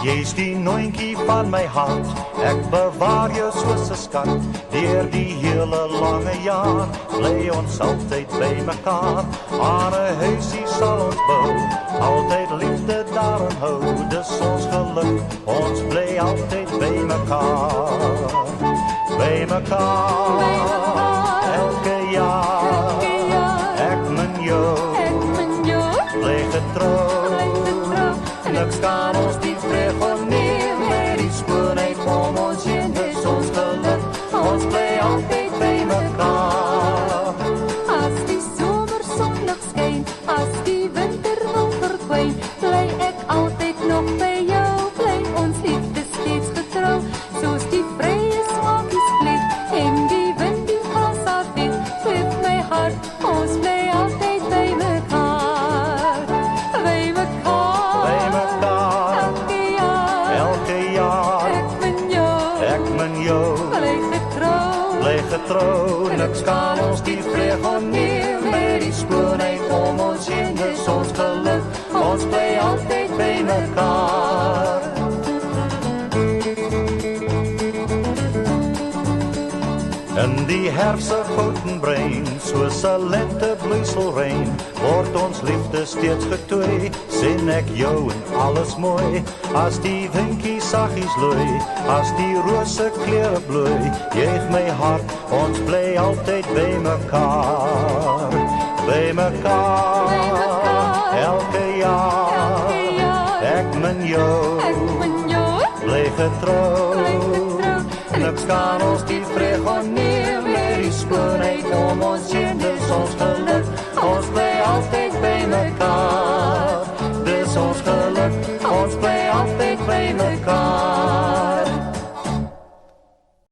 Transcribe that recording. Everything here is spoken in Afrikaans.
Jy's die noontjie van my hart, ek bewaar jou soos 'n skat. Deur die hele lange jaar, bly ons altyd by mekaar. Aan 'n huisie sal ons bou, altyd liefde daarin hou. Dis ons geluk, ons bly altyd by mekaar. By mekaar, elke jaar, ek min jou, bly getrou. Niks kan ons die vreg onneem, met die skoonheid om ons heen, dis ons geluk, ons bly altyd by mekaar. As die somer sonlig skyn, as die winter wil verdwyn, bly ek altyd nog by jou, bly ons liefde steeds getrou, soos die vrye smakies vlieg, en die wind die gras afweet, klip my hart, ons bly altyd by mekaar, by mekaar. Bly getrou, niks kan ons die vreg onneem, met die skoonheid om ons heen, dis ons geluk, ons bly altyd by mekaar. In die herfse gouden brein, soos 'n lentebloeiselrein, word ons liefde steeds getooi, sien ek jou en alles mooi, as die winkie saggies loei, as die rose kleure bloei, juig my hart, ons bly altyd by mekaar, by mekaar, elke jaar, ek min jou, bly getrou, niks kan ons die vreg onneem, met die skoonheid om ons heen, dis ons geluk, ons bly altyd by mekaar, dis ons geluk, ons bly altyd by mekaar.